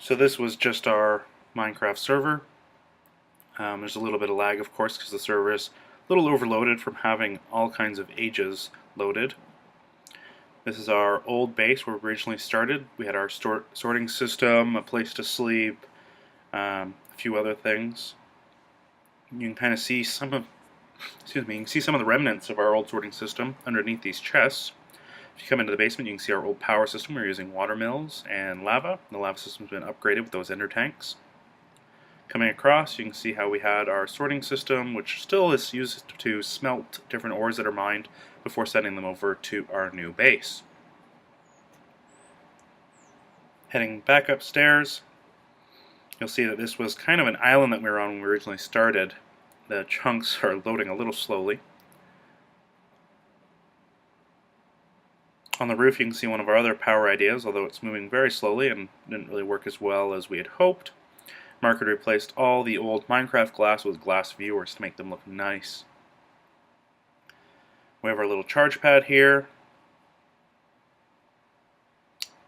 So this was just our Minecraft server. There's a little bit of lag, of course, because the server is a little overloaded from having all kinds of ages loaded. This is our old base where we originally started. We had our sorting system, a place to sleep, a few other things. You can kind of see some of, you can see some of the remnants of our old sorting system underneath these chests. If you come into the basement, you can see our old power system. We're using water mills and lava. The lava system's been upgraded with those ender tanks. Coming across, you can see how we had our sorting system, which still is used to smelt different ores that are mined before sending them over to our new base. Heading back upstairs, you'll see that this was kind of an island that we were on when we originally started. The chunks are loading a little slowly. On the roof you can see one of our other power ideas, although it's moving very slowly and didn't really work as well as we had hoped. Mark had replaced all the old Minecraft glass with glass viewers to make them look nice. We have our little charge pad here.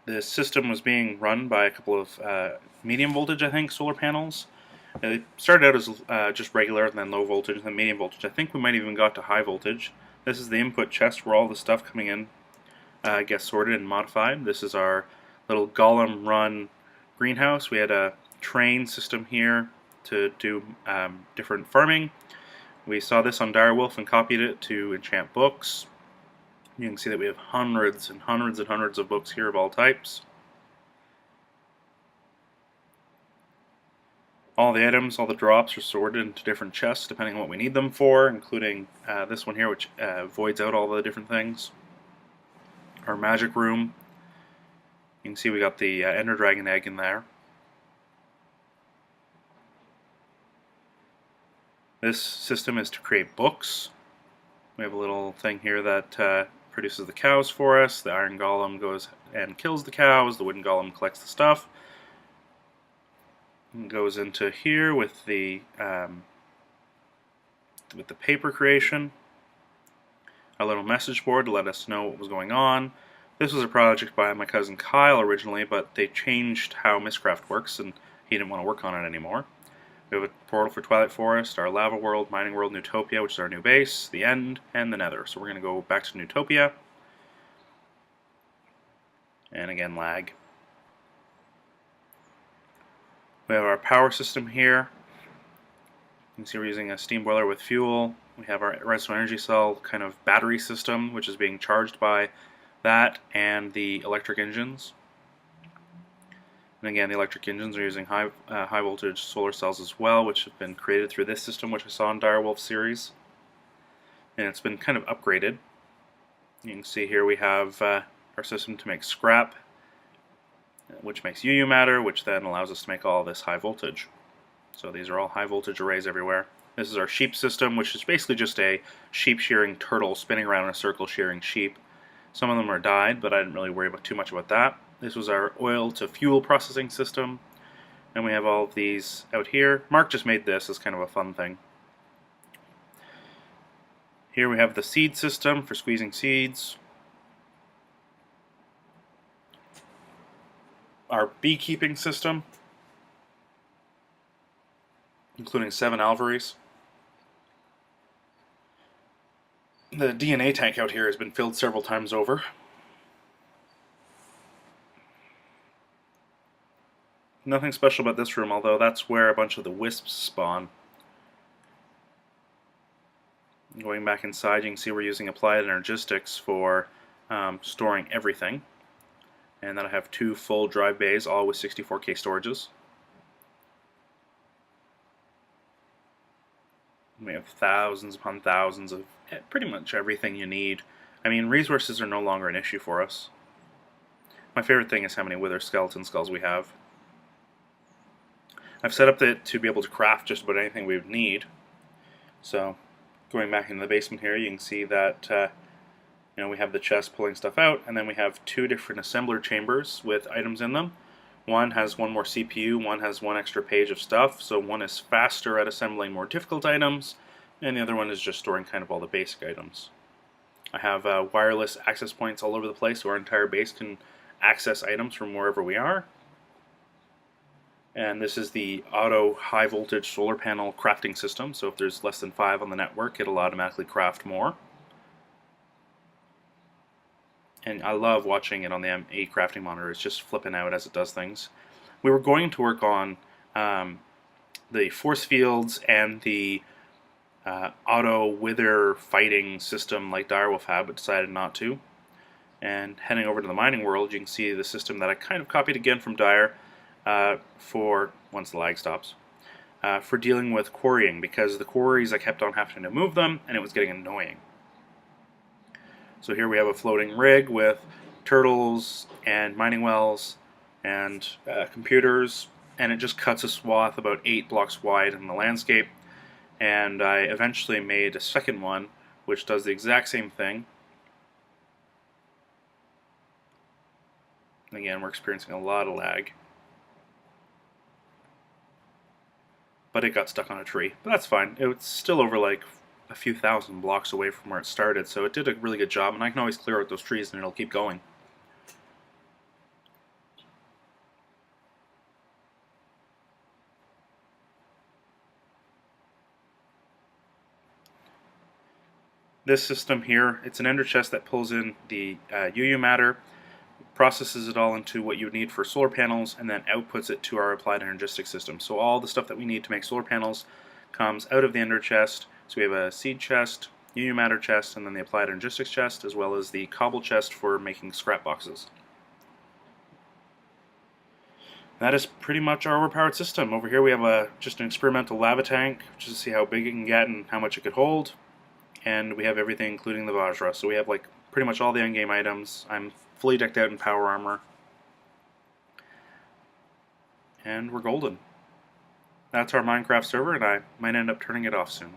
This system was being run by a couple of medium voltage, I think, solar panels. It started out as just regular and then low voltage and then medium voltage. I think we might even got to high voltage. This is the input chest where all the stuff coming in gets sorted and modified. This is our little golem run greenhouse. We had a train system here to do different farming. We saw this on Direwolf and copied it to enchant books. You can see that we have hundreds and hundreds and hundreds of books here of all types. All the items, all the drops are sorted into different chests depending on what we need them for, including this one here, which voids out all the different things. Our magic room. You can see we got the Ender Dragon egg in there. This system is to create books. We have a little thing here that produces the cows for us. The iron golem goes and kills the cows. The wooden golem collects the stuff. And goes into here with the paper creation. A little message board to let us know what was going on. This was a project by my cousin Kyle originally, but they changed how Mystcraft works, and he didn't want to work on it anymore. We have a portal for Twilight Forest, our Lava World, Mining World, Newtopia, which is our new base, the End, and the Nether. So we're going to go back to Newtopia. And again, lag. We have our power system here. You can see we're using a steam boiler with fuel. We have our redstone energy cell kind of battery system, which is being charged by that and the electric engines. And again, the electric engines are using high voltage solar cells as well, which have been created through this system, which I saw in Direwolf series. And it's been kind of upgraded. You can see here we have our system to make scrap, which makes UU matter, which then allows us to make all this high voltage. So these are all high voltage arrays everywhere. This is our sheep system, which is basically just a sheep shearing turtle spinning around in a circle shearing sheep. Some of them are dyed, but I didn't really worry too much about that. This was our oil to fuel processing system. And we have all of these out here. Mark just made this as kind of a fun thing. Here we have the seed system for squeezing seeds. Our beekeeping system, including 7 alveries. The DNA tank out here has been filled several times over. Nothing special about this room, although that's where a bunch of the wisps spawn. Going back inside, you can see we're using Applied Energistics for storing everything. And then I have 2 full drive bays, all with 64K storages. We have thousands upon thousands of pretty much everything you need. I mean, resources are no longer an issue for us. My favorite thing is how many wither skeleton skulls we have. I've set up to be able to craft just about anything we would need. So, going back into the basement here, you can see that we have the chest pulling stuff out, and then we have 2 different assembler chambers with items in them. One has 1 more CPU, one has 1 extra page of stuff, so one is faster at assembling more difficult items, and the other one is just storing kind of all the basic items. I have wireless access points all over the place, so our entire base can access items from wherever we are. And this is the auto high voltage solar panel crafting system. So if there's less than 5 on the network, it'll automatically craft more. And I love watching it on the M8 crafting monitor. It's just flipping out as it does things. We were going to work on the force fields and the auto wither fighting system like Direwolf had, but decided not to. And heading over to the mining world, you can see the system that I kind of copied again from Dire for, once the lag stops, for dealing with quarrying, because the quarries I kept on having to move them and it was getting annoying. So here we have a floating rig with turtles and mining wells and computers, and it just cuts a swath about 8 blocks wide in the landscape. And I eventually made a second one which does the exact same thing. And again, we're experiencing a lot of lag. But it got stuck on a tree. But that's fine. It's still over like a few thousand blocks away from where it started, so it did a really good job, and I can always clear out those trees and it'll keep going. This system here, it's an ender chest that pulls in the UU matter, processes it all into what you would need for solar panels, and then outputs it to our applied energistic system. So all the stuff that we need to make solar panels comes out of the ender chest. So we have a seed chest, UU matter chest, and then the applied energistics chest, as well as the cobble chest for making scrap boxes. That is pretty much our overpowered system. Over here we have just an experimental lava tank, just to see how big it can get and how much it could hold. And we have everything including the Vajra. So we have like pretty much all the endgame items. I'm fully decked out in power armor. And we're golden. That's our Minecraft server, and I might end up turning it off soon.